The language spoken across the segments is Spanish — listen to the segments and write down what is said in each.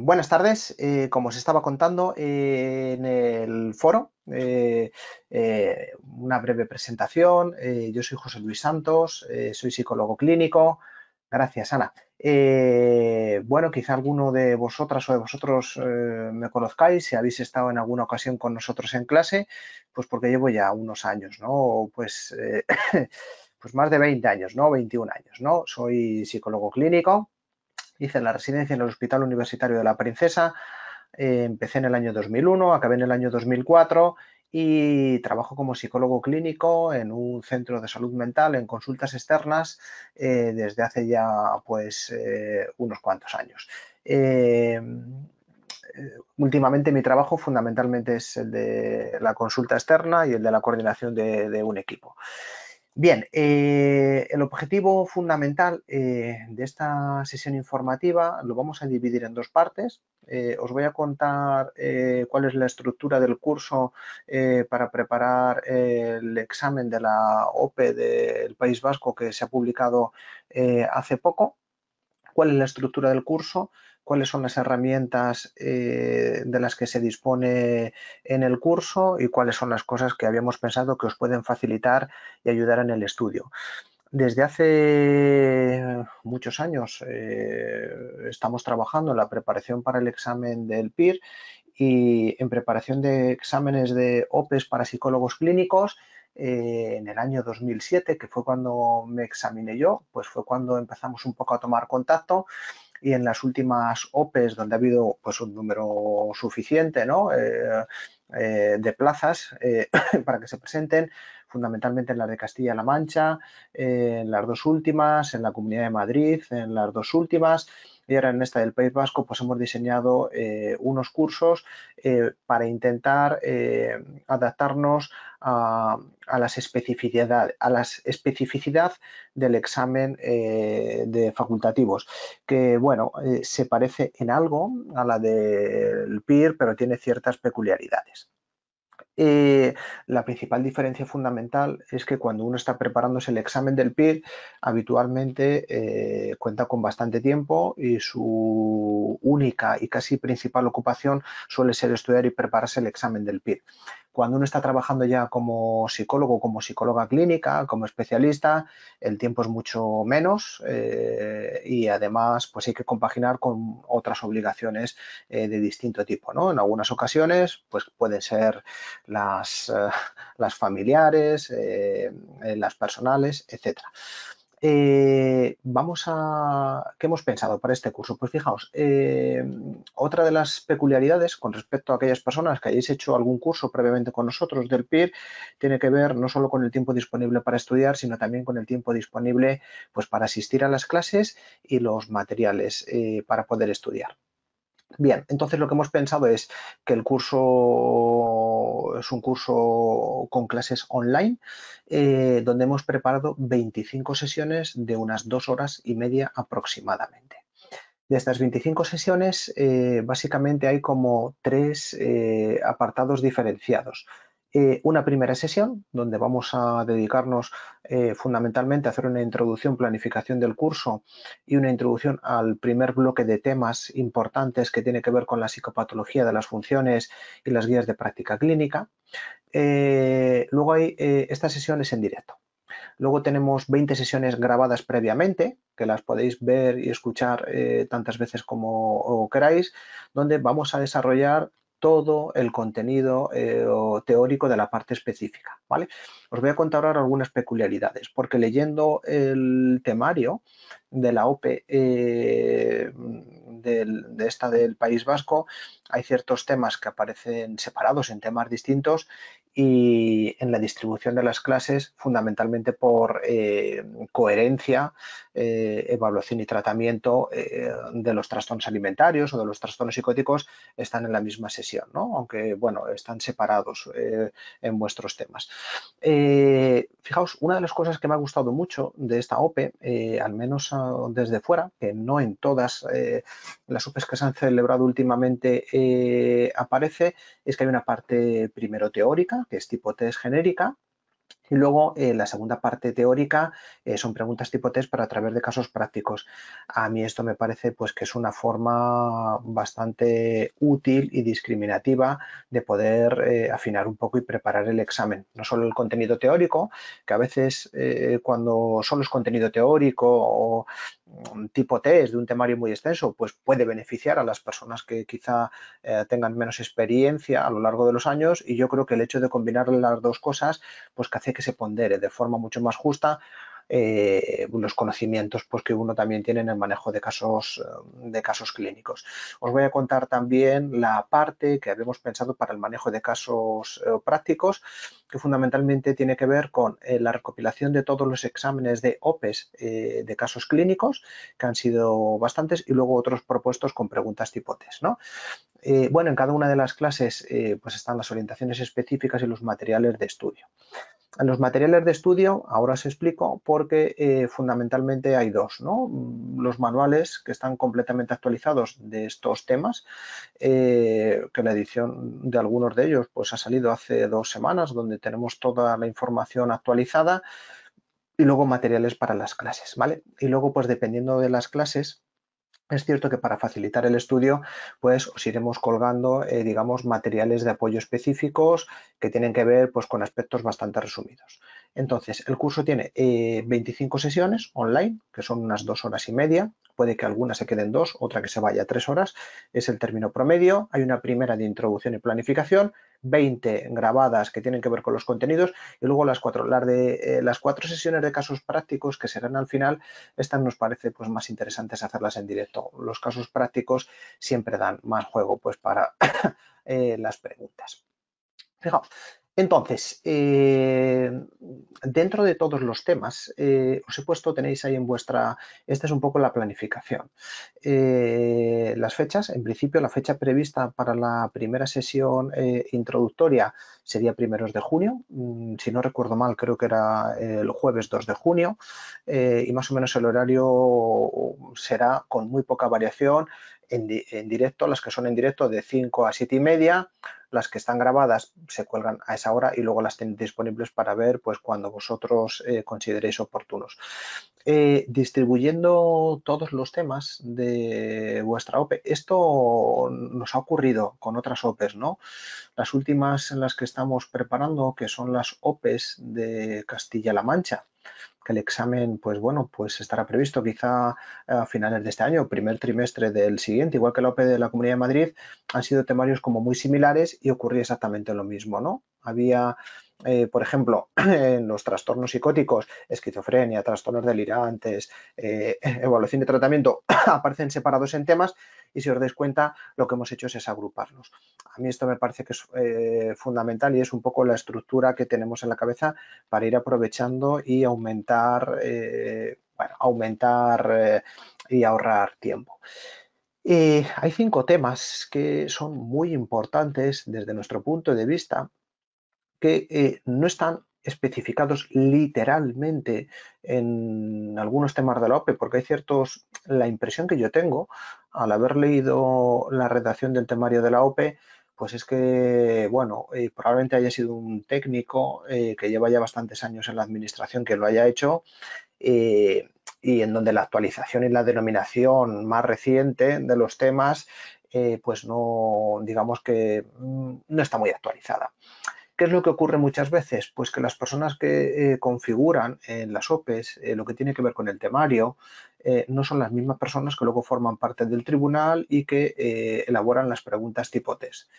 Buenas tardes. Como os estaba contando en el foro, una breve presentación. Yo soy José Luis Santos, soy psicólogo clínico. Gracias, Ana. Bueno, quizá alguno de vosotras o de vosotros me conozcáis si habéis estado en alguna ocasión con nosotros en clase, pues porque llevo ya unos años, ¿no? Pues, pues más de 20 años, ¿no? 21 años, ¿no? Soy psicólogo clínico. Hice la residencia en el Hospital Universitario de la Princesa, empecé en el año 2001, acabé en el año 2004 y trabajo como psicólogo clínico en un centro de salud mental en consultas externas desde hace ya pues unos cuantos años. Últimamente mi trabajo fundamentalmente es el de la consulta externa y el de la coordinación de un equipo. Bien, el objetivo fundamental de esta sesión informativa lo vamos a dividir en dos partes. Os voy a contar cuál es la estructura del curso para preparar el examen de la OPE del País Vasco que se ha publicado hace poco. ¿Cuál es la estructura del curso? ¿Cuáles son las herramientas de las que se dispone en el curso y cuáles son las cosas que habíamos pensado que os pueden facilitar y ayudar en el estudio? Desde hace muchos años estamos trabajando en la preparación para el examen del PIR y en preparación de exámenes de OPEs para psicólogos clínicos. En el año 2007, que fue cuando me examiné yo, pues fue cuando empezamos un poco a tomar contacto y en las últimas OPEs donde ha habido pues un número suficiente, ¿no? De plazas para que se presenten, fundamentalmente en las de Castilla-La Mancha, en las dos últimas, en la Comunidad de Madrid, en las dos últimas, y ahora en esta del País Vasco, pues hemos diseñado unos cursos para intentar adaptarnos a las especificidad del examen de facultativos, que bueno, se parece en algo a la del PIR, pero tiene ciertas peculiaridades. La principal diferencia fundamental es que cuando uno está preparándose el examen del PIR, habitualmente cuenta con bastante tiempo y su única y casi principal ocupación suele ser estudiar y prepararse el examen del PIR. Cuando uno está trabajando ya como psicólogo, como psicóloga clínica, como especialista, el tiempo es mucho menos y además pues hay que compaginar con otras obligaciones de distinto tipo, ¿no? En algunas ocasiones pues pueden ser las familiares, las personales, etcétera. ¿Qué hemos pensado para este curso? Pues fijaos, otra de las peculiaridades con respecto a aquellas personas que hayáis hecho algún curso previamente con nosotros del PIR tiene que ver no solo con el tiempo disponible para estudiar, sino también con el tiempo disponible pues, para asistir a las clases y los materiales para poder estudiar. Bien, entonces lo que hemos pensado es que el curso es un curso con clases online, donde hemos preparado 25 sesiones de unas 2 horas y media aproximadamente. De estas 25 sesiones, básicamente hay como tres apartados diferenciados. Una primera sesión, donde vamos a dedicarnos fundamentalmente a hacer una introducción, planificación del curso y una introducción al primer bloque de temas importantes que tiene que ver con la psicopatología de las funciones y las guías de práctica clínica. Luego hay estas sesiones en directo. Luego tenemos 20 sesiones grabadas previamente, que las podéis ver y escuchar tantas veces como queráis, donde vamos a desarrollar todo el contenido teórico de la parte específica, ¿vale? Os voy a contar ahora algunas peculiaridades, porque leyendo el temario de la OPE de esta del País Vasco, hay ciertos temas que aparecen separados en temas distintos y en la distribución de las clases fundamentalmente por coherencia, evaluación y tratamiento de los trastornos alimentarios o de los trastornos psicóticos están en la misma sesión, ¿no? Aunque bueno, están separados en vuestros temas. Fijaos, una de las cosas que me ha gustado mucho de esta OPE, al menos desde fuera, que no en todas las OPEs que se han celebrado últimamente aparece, es que hay una parte primero teórica, que es tipo test genérica, Y luego la segunda parte teórica son preguntas tipo test para a través de casos prácticos. A mí esto me parece pues que es una forma bastante útil y discriminativa de poder afinar un poco y preparar el examen. No solo el contenido teórico, que a veces cuando solo es contenido teórico o tipo test de un temario muy extenso, pues puede beneficiar a las personas que quizá tengan menos experiencia a lo largo de los años, y yo creo que el hecho de combinar las dos cosas pues que hace que se pondere de forma mucho más justa los conocimientos pues, que uno también tiene en el manejo de casos clínicos. Os voy a contar también la parte que habíamos pensado para el manejo de casos prácticos, que fundamentalmente tiene que ver con la recopilación de todos los exámenes de OPEs de casos clínicos, que han sido bastantes, y luego otros propuestos con preguntas tipo test, ¿no? Bueno, en cada una de las clases pues están las orientaciones específicas y los materiales de estudio. En los materiales de estudio, ahora os explico, porque fundamentalmente hay dos, ¿no? Los manuales que están completamente actualizados de estos temas, que la edición de algunos de ellos pues, ha salido hace 2 semanas, donde tenemos toda la información actualizada, y luego materiales para las clases, ¿vale? Y luego, pues dependiendo de las clases, es cierto que para facilitar el estudio, pues os iremos colgando, digamos, materiales de apoyo específicos que tienen que ver pues, con aspectos bastante resumidos. Entonces, el curso tiene 25 sesiones online, que son unas 2 horas y media. Puede que alguna se queden 2, otra que se vaya a 3 horas. Es el término promedio. Hay una primera de introducción y planificación, 20 grabadas que tienen que ver con los contenidos, y luego las 4 sesiones de casos prácticos que serán al final. Estas nos parece pues, más interesantes hacerlas en directo. Los casos prácticos siempre dan más juego pues, para las preguntas. Fijaos, entonces, dentro de todos los temas, os he puesto, tenéis ahí en vuestra, esta es un poco la planificación. Las fechas, en principio la fecha prevista para la primera sesión introductoria sería primeros de junio, si no recuerdo mal creo que era el jueves 2 de junio, y más o menos el horario será con muy poca variación en directo, las que son en directo de 5 a 7 y media, las que están grabadas se cuelgan a esa hora y luego las tenéis disponibles para ver pues cuando vosotros consideréis oportunos. Distribuyendo todos los temas de vuestra OPE, esto nos ha ocurrido con otras OPEs, ¿no? Las últimas en las que estamos preparando, que son las OPEs de Castilla-La Mancha, que el examen, pues bueno, pues estará previsto quizá a finales de este año, primer trimestre del siguiente, igual que la OPE de la Comunidad de Madrid, han sido temarios como muy similares y ocurría exactamente lo mismo, ¿no? Había, por ejemplo, en los trastornos psicóticos, esquizofrenia, trastornos delirantes, evaluación y tratamiento, aparecen separados en temas, y si os dais cuenta, lo que hemos hecho es agruparlos. A mí esto me parece que es fundamental y es un poco la estructura que tenemos en la cabeza para ir aprovechando y aumentar, y ahorrar tiempo. Hay 5 temas que son muy importantes desde nuestro punto de vista, que no están especificados literalmente en algunos temas de la OPE, porque hay ciertos, la impresión que yo tengo al haber leído la redacción del temario de la OPE, pues es que, bueno, probablemente haya sido un técnico que lleva ya bastantes años en la administración que lo haya hecho, y en donde la actualización y la denominación más reciente de los temas, pues no, digamos que no está muy actualizada. ¿Qué es lo que ocurre muchas veces? Pues que las personas que configuran en las OPEs lo que tiene que ver con el temario no son las mismas personas que luego forman parte del tribunal y que elaboran las preguntas tipo test.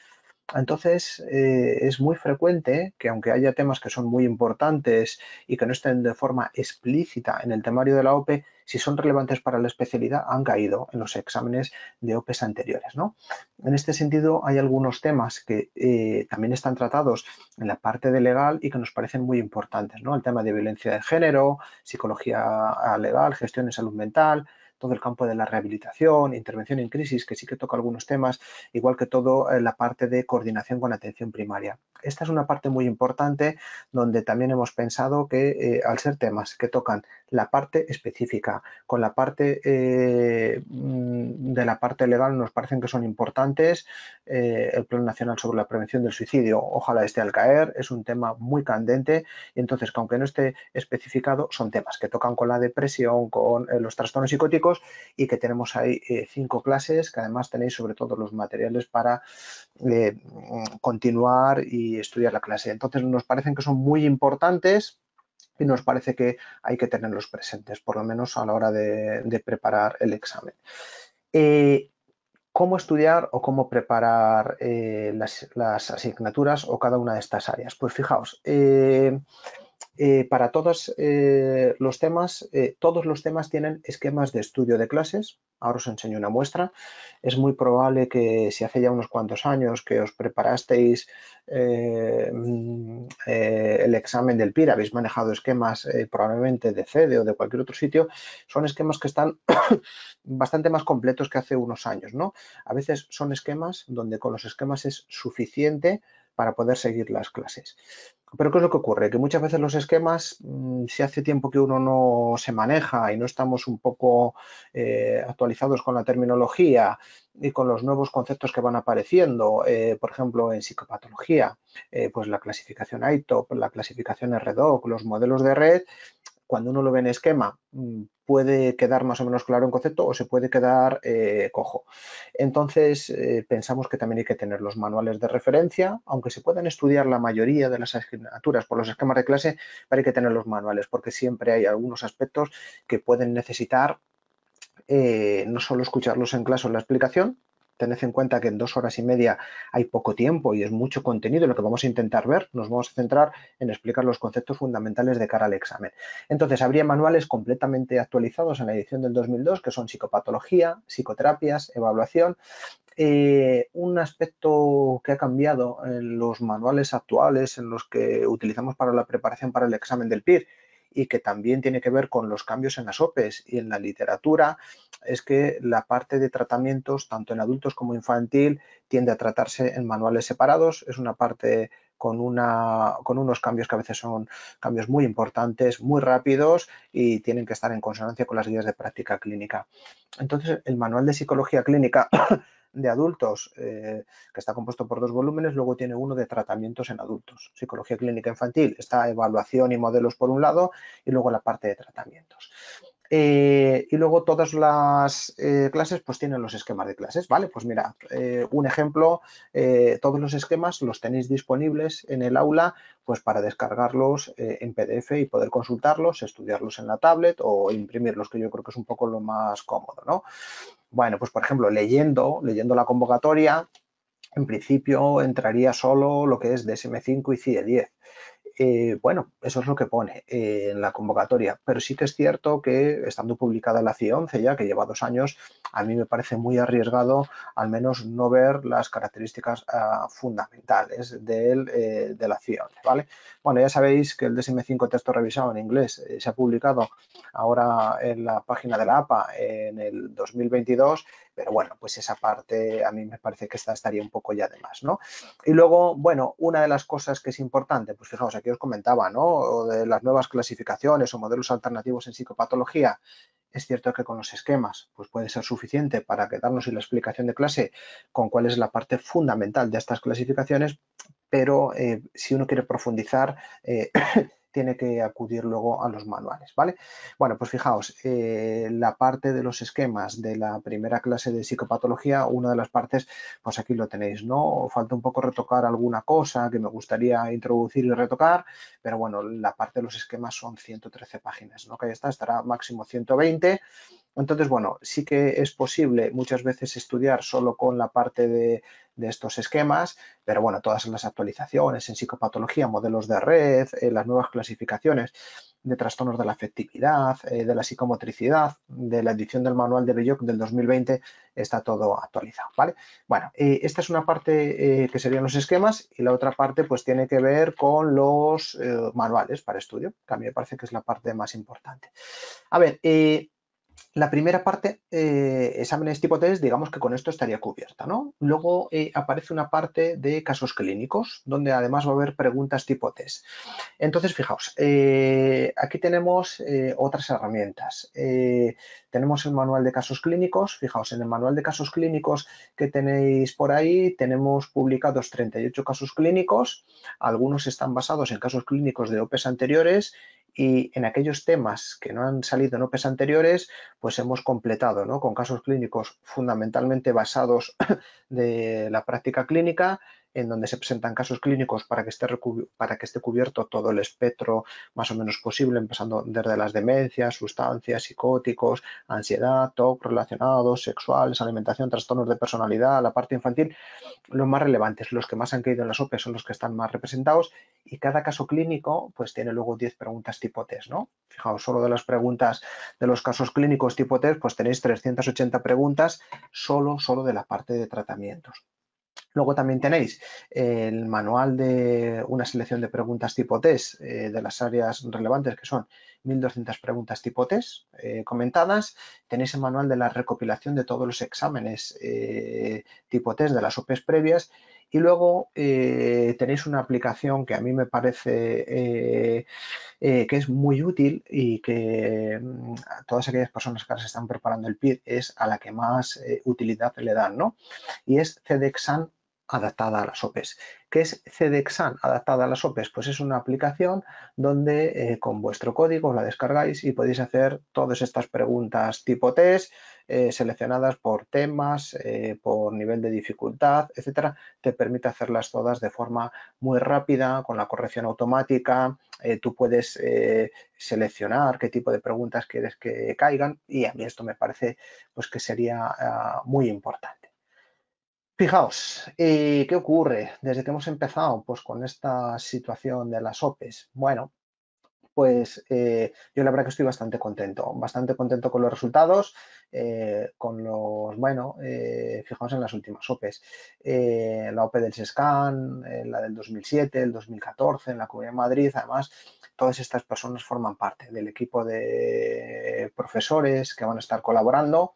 Entonces, es muy frecuente que aunque haya temas que son muy importantes y que no estén de forma explícita en el temario de la OPE, si son relevantes para la especialidad, han caído en los exámenes de OPEs anteriores, ¿no? En este sentido, hay algunos temas que también están tratados en la parte de legal y que nos parecen muy importantes, ¿no? El tema de violencia de género, psicología legal, gestión de salud mental, todo el campo de la rehabilitación, intervención en crisis, que sí que toca algunos temas, igual que todo la parte de coordinación con atención primaria. Esta es una parte muy importante donde también hemos pensado que al ser temas que tocan la parte específica con la parte de la parte legal nos parecen que son importantes. El Plan Nacional sobre la Prevención del Suicidio, ojalá esté al caer, es un tema muy candente y entonces que aunque no esté especificado son temas que tocan con la depresión, con los trastornos psicóticos y que tenemos ahí 5 clases que además tenéis sobre todo los materiales para continuar y estudiar la clase. Entonces nos parecen que son muy importantes y nos parece que hay que tenerlos presentes, por lo menos a la hora de preparar el examen. ¿Cómo estudiar o cómo preparar las asignaturas o cada una de estas áreas? Pues fijaos, para todos los temas tienen esquemas de estudio de clases. Ahora os enseño una muestra. Es muy probable que si hace ya unos cuantos años que os preparasteis el examen del PIR, habéis manejado esquemas probablemente de CEDE o de cualquier otro sitio, son esquemas que están bastante más completos que hace unos años, ¿no? A veces son esquemas donde con los esquemas es suficiente para poder seguir las clases. Pero ¿qué es lo que ocurre? Que muchas veces los esquemas, si hace tiempo que uno no se maneja y no estamos un poco actualizados con la terminología y con los nuevos conceptos que van apareciendo, por ejemplo, en psicopatología, pues la clasificación ITOP, la clasificación RDoC, los modelos de red, cuando uno lo ve en esquema puede quedar más o menos claro un concepto o se puede quedar cojo. Entonces pensamos que también hay que tener los manuales de referencia, aunque se puedan estudiar la mayoría de las asignaturas por los esquemas de clase, pero hay que tener los manuales porque siempre hay algunos aspectos que pueden necesitar no solo escucharlos en clase o en la explicación. Tened en cuenta que en 2 horas y media hay poco tiempo y es mucho contenido lo que vamos a intentar ver. Nos vamos a centrar en explicar los conceptos fundamentales de cara al examen. Entonces, habría manuales completamente actualizados en la edición del 2002, que son psicopatología, psicoterapias, evaluación. Un aspecto que ha cambiado en los manuales actuales, en los que utilizamos para la preparación para el examen del PIR, y que también tiene que ver con los cambios en las OPEs y en la literatura, es que la parte de tratamientos, tanto en adultos como infantil, tiende a tratarse en manuales separados. Es una parte con unos cambios que a veces son cambios muy importantes, muy rápidos y tienen que estar en consonancia con las guías de práctica clínica. Entonces, el manual de psicología clínica de adultos, que está compuesto por 2 volúmenes, luego tiene uno de tratamientos en adultos. Psicología clínica infantil, está evaluación y modelos por un lado y luego la parte de tratamientos. Y luego todas las clases pues tienen los esquemas de clases, ¿vale? Pues mira, un ejemplo, todos los esquemas los tenéis disponibles en el aula pues para descargarlos en PDF y poder consultarlos, estudiarlos en la tablet o imprimirlos, que yo creo que es un poco lo más cómodo, ¿no? Bueno, pues por ejemplo, leyendo la convocatoria, en principio entraría solo lo que es DSM-5 y CIE 10. Bueno, eso es lo que pone en la convocatoria, pero sí que es cierto que estando publicada la CIE 11 ya, que lleva 2 años, a mí me parece muy arriesgado al menos no ver las características fundamentales de la CIE 11, ¿vale? Bueno, ya sabéis que el DSM-5 texto revisado en inglés se ha publicado ahora en la página de la APA en el 2022, pero bueno, pues esa parte a mí me parece que estaría un poco ya de más, ¿no? Y luego, bueno, una de las cosas que es importante, pues fijaos, aquí os comentaba, ¿no? De las nuevas clasificaciones o modelos alternativos en psicopatología. Es cierto que con los esquemas pues puede ser suficiente para quedarnos sin la explicación de clase con cuál es la parte fundamental de estas clasificaciones, pero si uno quiere profundizar, tiene que acudir luego a los manuales, ¿vale? Bueno, pues fijaos, la parte de los esquemas de la primera clase de psicopatología, una de las partes, pues aquí lo tenéis, ¿no? Falta un poco retocar alguna cosa que me gustaría introducir y retocar, pero bueno, la parte de los esquemas son 113 páginas, ¿no? Que ahí está, estará máximo 120. Entonces, bueno, sí que es posible muchas veces estudiar solo con la parte de estos esquemas, pero bueno, todas las actualizaciones en psicopatología, modelos de red, las nuevas clasificaciones de trastornos de la afectividad, de la psicomotricidad, de la edición del manual de Belloc del 2020, está todo actualizado, ¿vale? Bueno, esta es una parte que serían los esquemas y la otra parte pues tiene que ver con los manuales para estudio, que a mí me parece que es la parte más importante. A ver, La primera parte, exámenes tipo test, digamos que con esto estaría cubierta, ¿no? Luego aparece una parte de casos clínicos, donde además va a haber preguntas tipo test. Entonces, fijaos, aquí tenemos otras herramientas. Tenemos el manual de casos clínicos. Fijaos, en el manual de casos clínicos que tenéis por ahí, tenemos publicados 38 casos clínicos. Algunos están basados en casos clínicos de OPEs anteriores y en aquellos temas que no han salido en OPEs anteriores, pues hemos completado, ¿no?, con casos clínicos fundamentalmente basados de la práctica clínica, en donde se presentan casos clínicos para que esté cubierto todo el espectro más o menos posible, empezando desde las demencias, sustancias, psicóticos, ansiedad, TOC relacionados, sexuales, alimentación, trastornos de personalidad, la parte infantil. Los más relevantes, los que más han caído en las OPE son los que están más representados, y cada caso clínico pues tiene luego 10 preguntas tipo test, ¿no? Fijaos, solo de las preguntas de los casos clínicos tipo test pues tenéis 380 preguntas solo de la parte de tratamientos. Luego también tenéis el manual de una selección de preguntas tipo test de las áreas relevantes, que son 1.200 preguntas tipo test comentadas. Tenéis el manual de la recopilación de todos los exámenes tipo test de las OPEs previas. Y luego tenéis una aplicación que a mí me parece que es muy útil y que a todas aquellas personas que ahora se están preparando el PIR es a la que más utilidad le dan, ¿no? Y es CEDEXAN adaptada a las OPEs. ¿Qué es CEDEXAN adaptada a las OPEs? Pues es una aplicación donde con vuestro código la descargáis y podéis hacer todas estas preguntas tipo test seleccionadas por temas, por nivel de dificultad, etcétera. Te permite hacerlas todas de forma muy rápida, con la corrección automática. Tú puedes seleccionar qué tipo de preguntas quieres que caigan, y a mí esto me parece pues que sería muy importante. Fijaos, ¿qué ocurre desde que hemos empezado pues, con esta situación de las OPEs? Bueno, pues yo la verdad que estoy bastante contento con los resultados, fijaos en las últimas OPEs, la OPE del SESCAN, la del 2007, el 2014, en la Comunidad de Madrid. Además, todas estas personas forman parte del equipo de profesores que van a estar colaborando.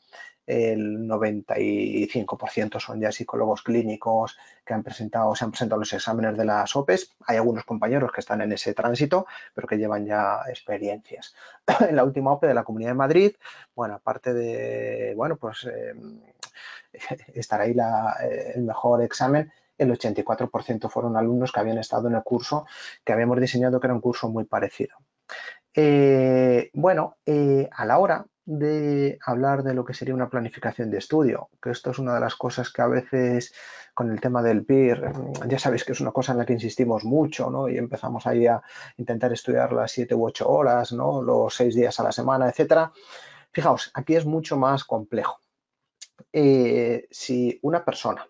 El 95% son ya psicólogos clínicos que se han presentado los exámenes de las OPEs. Hay algunos compañeros que están en ese tránsito, pero que llevan ya experiencias. En la última OPE de la Comunidad de Madrid, bueno, aparte de, estar ahí el mejor examen, el 84% fueron alumnos que habían estado en el curso que habíamos diseñado, que era un curso muy parecido. A la hora de hablar de lo que sería una planificación de estudio, que esto es una de las cosas que a veces con el tema del PIR, ya sabéis que es una cosa en la que insistimos mucho, ¿no? Y empezamos ahí a intentar estudiar las 7 u 8 horas, ¿no?, los 6 días a la semana, etcétera. Fijaos, aquí es mucho más complejo. Si una persona,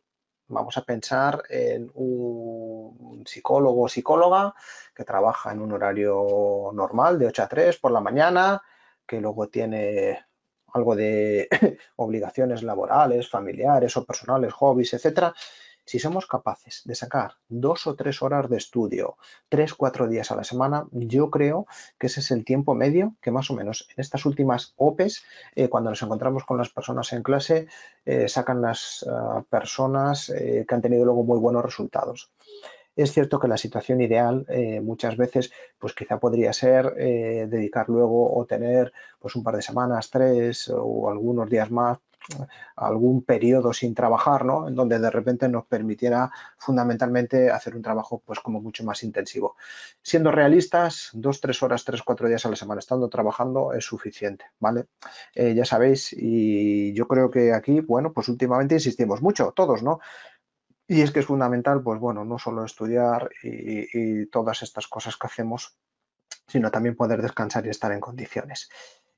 vamos a pensar en un psicólogo o psicóloga que trabaja en un horario normal de 8 a 3 por la mañana, que luego tiene algo de obligaciones laborales, familiares o personales, hobbies, etcétera. Si somos capaces de sacar 2 o 3 horas de estudio, 3, 4 días a la semana, yo creo que ese es el tiempo medio que más o menos en estas últimas OPEs, cuando nos encontramos con las personas en clase, sacan las personas que han tenido luego muy buenos resultados. Es cierto que la situación ideal muchas veces pues quizá podría ser dedicar luego o tener pues un par de semanas, 3 o algunos días más, algún periodo sin trabajar, ¿no?, en donde de repente nos permitiera fundamentalmente hacer un trabajo pues como mucho más intensivo. Siendo realistas, 2, 3 horas, 3, 4 días a la semana estando trabajando es suficiente, ¿vale? Ya sabéis, y yo creo que aquí, bueno, pues últimamente insistimos mucho, todos, ¿no? Y es que es fundamental, pues bueno, no solo estudiar y todas estas cosas que hacemos, sino también poder descansar y estar en condiciones.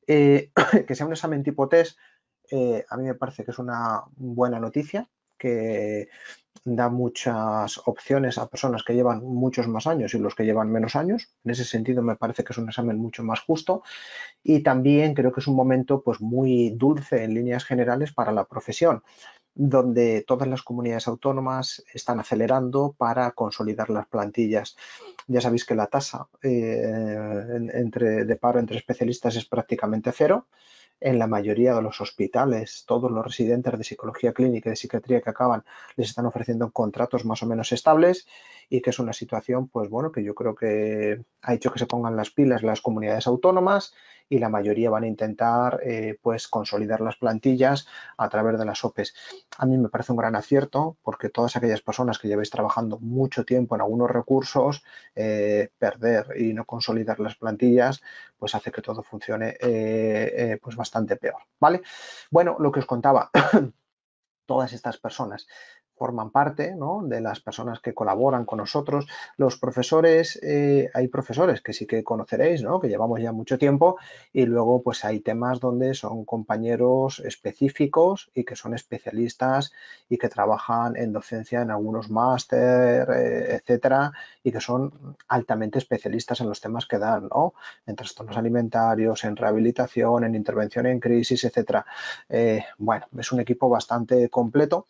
Que sea un examen tipo test, a mí me parece que es una buena noticia, que da muchas opciones a personas que llevan muchos más años y los que llevan menos años. En ese sentido me parece que es un examen mucho más justo, y también creo que es un momento pues muy dulce en líneas generales para la profesión, donde todas las comunidades autónomas están acelerando para consolidar las plantillas. Ya sabéis que la tasa de paro entre especialistas es prácticamente cero. en la mayoría de los hospitales, todos los residentes de psicología clínica y de psiquiatría que acaban les están ofreciendo contratos más o menos estables y que es una situación, pues bueno, que yo creo que ha hecho que se pongan las pilas las comunidades autónomas y la mayoría van a intentar pues consolidar las plantillas a través de las OPEs. A mí me parece un gran acierto porque todas aquellas personas que lleváis trabajando mucho tiempo en algunos recursos, perder y no consolidar las plantillas, pues hace que todo funcione pues bastante peor, ¿vale? Bueno, lo que os contaba, todas estas personas forman parte, ¿no?, de las personas que colaboran con nosotros. Los profesores, hay profesores que sí que conoceréis, ¿no?, que llevamos ya mucho tiempo, y luego pues hay temas donde son compañeros específicos y que son especialistas y que trabajan en docencia en algunos máster, etcétera, y que son altamente especialistas en los temas que dan, ¿no?, en trastornos alimentarios, en rehabilitación, en intervención en crisis, etcétera. Bueno, es un equipo bastante completo.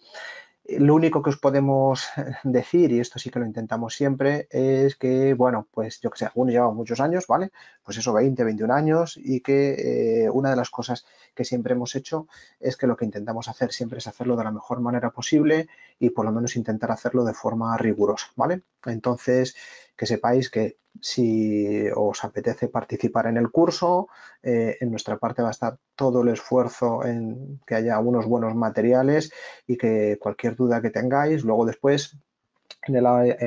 Lo único que os podemos decir, y esto sí que lo intentamos siempre, es que, bueno, pues yo que sé, algunos llevamos muchos años, ¿vale? Pues eso, 20, 21 años, y que una de las cosas que siempre hemos hecho es que lo que intentamos hacer siempre es hacerlo de la mejor manera posible y por lo menos intentar hacerlo de forma rigurosa, ¿vale? Entonces, que sepáis que si os apetece participar en el curso, en nuestra parte va a estar todo el esfuerzo en que haya unos buenos materiales y que cualquier duda que tengáis, luego después en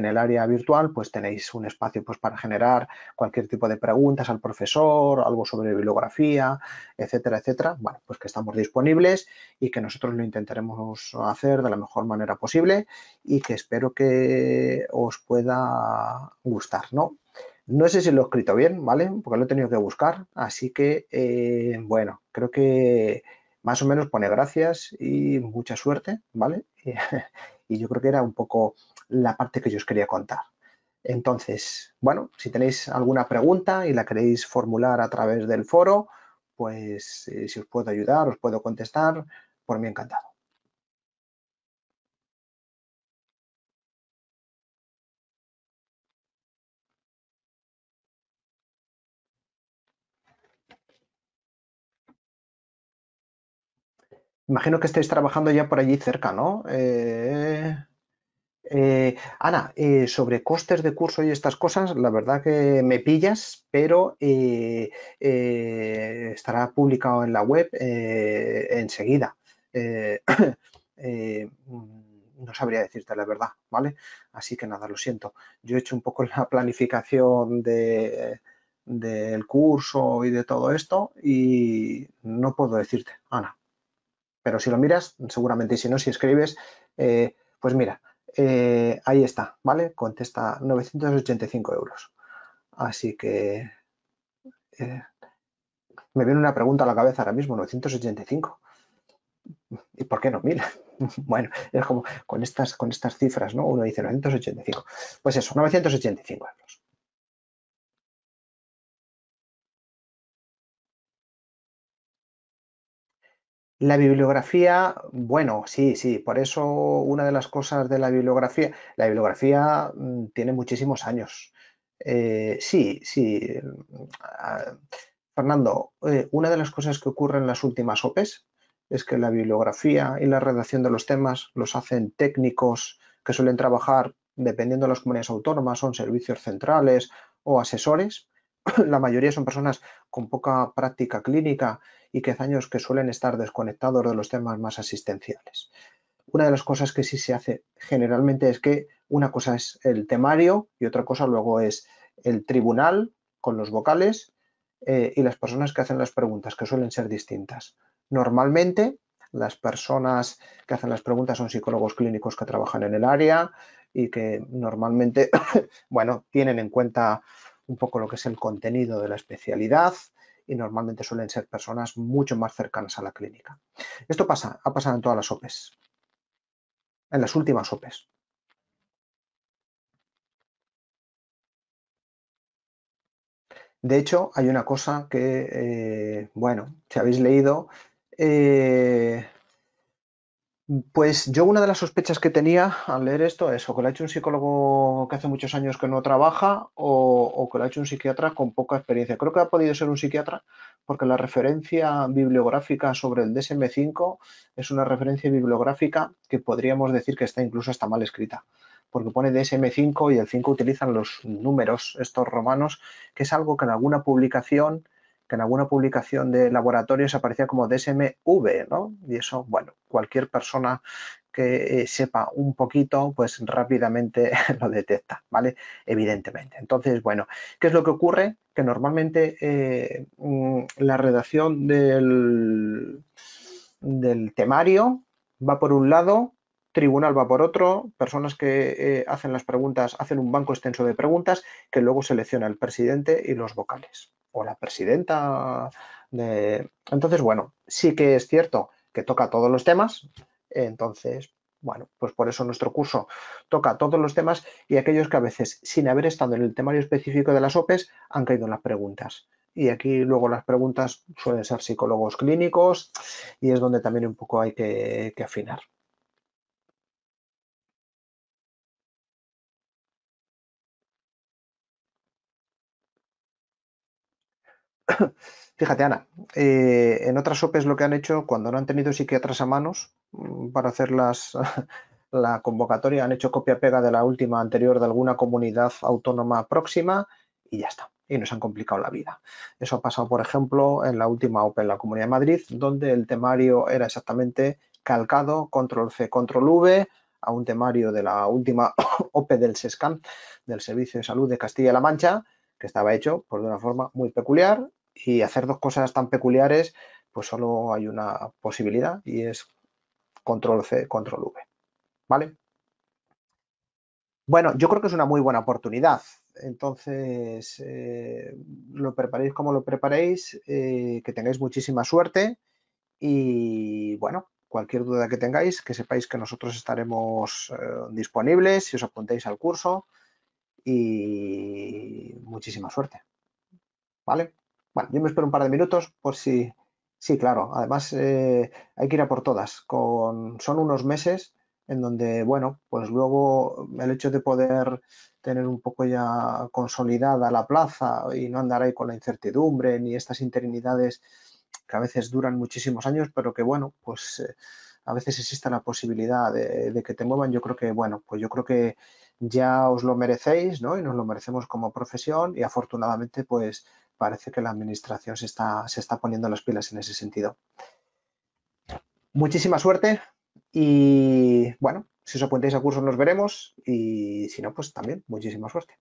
el área virtual pues tenéis un espacio pues para generar cualquier tipo de preguntas al profesor, algo sobre bibliografía, etcétera, etcétera. Bueno, pues que estamos disponibles y que nosotros lo intentaremos hacer de la mejor manera posible y que espero que os pueda gustar, ¿no? No sé si lo he escrito bien, ¿vale? Porque lo he tenido que buscar, así que, bueno, creo que más o menos pone gracias y mucha suerte, ¿vale? Y yo creo que era un poco la parte que yo os quería contar. Entonces, bueno, si tenéis alguna pregunta y la queréis formular a través del foro, pues si os puedo ayudar, os puedo contestar, por mí encantado. Imagino que estáis trabajando ya por allí cerca, ¿no? Ana, sobre costes de curso y estas cosas, la verdad que me pillas, pero estará publicado en la web enseguida. No sabría decirte la verdad, ¿vale? Así que nada, lo siento. Yo he hecho un poco la planificación del curso y de todo esto y no puedo decirte, Ana. Pero si lo miras, seguramente, y si no, si escribes, pues mira, ahí está, ¿vale? Contesta 985 euros. Así que eh, me viene una pregunta a la cabeza ahora mismo, 985. ¿Y por qué no 1000? Bueno, es como con estas cifras, ¿no? Uno dice 985. Pues eso, 985 euros. La bibliografía, bueno, sí, sí, por eso una de las cosas de la bibliografía tiene muchísimos años. Sí, sí. ah, Fernando, una de las cosas que ocurre en las últimas OPEs es que la bibliografía y la redacción de los temas los hacen técnicos que suelen trabajar, dependiendo de las comunidades autónomas, son servicios centrales o asesores. La mayoría son personas con poca práctica clínica y que hace años que suelen estar desconectados de los temas más asistenciales. Una de las cosas que sí se hace generalmente es que una cosa es el temario y otra cosa luego es el tribunal con los vocales y las personas que hacen las preguntas, que suelen ser distintas. Normalmente las personas que hacen las preguntas son psicólogos clínicos que trabajan en el área y que normalmente, bueno, tienen en cuenta un poco lo que es el contenido de la especialidad y normalmente suelen ser personas mucho más cercanas a la clínica. Esto ha pasado en todas las OPEs, en las últimas OPEs. De hecho, hay una cosa que, bueno, si habéis leído, eh, Pues yo una de las sospechas que tenía al leer esto es o que lo ha hecho un psicólogo que hace muchos años que no trabaja o que lo ha hecho un psiquiatra con poca experiencia. Creo que ha podido ser un psiquiatra porque la referencia bibliográfica sobre el DSM-5 es una referencia bibliográfica que podríamos decir que está incluso hasta mal escrita, porque pone DSM-5 y el 5 utilizan los números estos romanos, que es algo que en alguna publicación de laboratorios aparecía como DSMV, ¿no? Y eso, bueno, cualquier persona que sepa un poquito, pues rápidamente lo detecta, ¿vale? Evidentemente. Entonces, bueno, ¿qué es lo que ocurre? Que normalmente la redacción del temario va por un lado, tribunal va por otro, personas que hacen las preguntas, hacen un banco extenso de preguntas que luego selecciona el presidente y los vocales o la presidenta de... Entonces, bueno, sí que es cierto que toca todos los temas, entonces, bueno, pues por eso nuestro curso toca todos los temas y aquellos que a veces, sin haber estado en el temario específico de las OPEs, han caído en las preguntas. Y aquí luego las preguntas suelen ser psicólogos clínicos y es donde también un poco hay que afinar. Fíjate, Ana, en otras OPEs lo que han hecho cuando no han tenido psiquiatras a manos para hacer la convocatoria, han hecho copia-pega de la última anterior de alguna comunidad autónoma próxima y ya está. Y nos han complicado la vida. Eso ha pasado, por ejemplo, en la última OPE en la Comunidad de Madrid, donde el temario era exactamente calcado, control C, control V, a un temario de la última OPE del SESCAM, del Servicio de Salud de Castilla-La Mancha, que estaba hecho pues, de una forma muy peculiar y hacer dos cosas tan peculiares, pues solo hay una posibilidad y es control C, control V. ¿Vale? Bueno, yo creo que es una muy buena oportunidad. Entonces, lo preparéis como lo preparéis, que tengáis muchísima suerte y bueno, cualquier duda que tengáis, que sepáis que nosotros estaremos disponibles si os apuntáis al curso y muchísima suerte. ¿Vale? Bueno, yo me espero un par de minutos por si... Sí, claro. Además, hay que ir a por todas. Son unos meses en donde, bueno, pues luego el hecho de poder tener un poco ya consolidada la plaza y no andar ahí con la incertidumbre ni estas interinidades que a veces duran muchísimos años, pero que, bueno, pues a veces existe la posibilidad de que te muevan. Yo creo que, bueno, pues yo creo que ya os lo merecéis, ¿no? Y nos lo merecemos como profesión y afortunadamente, pues parece que la administración se está poniendo las pilas en ese sentido. Muchísima suerte y bueno, si os apuntáis a cursos nos veremos y si no, pues también muchísima suerte.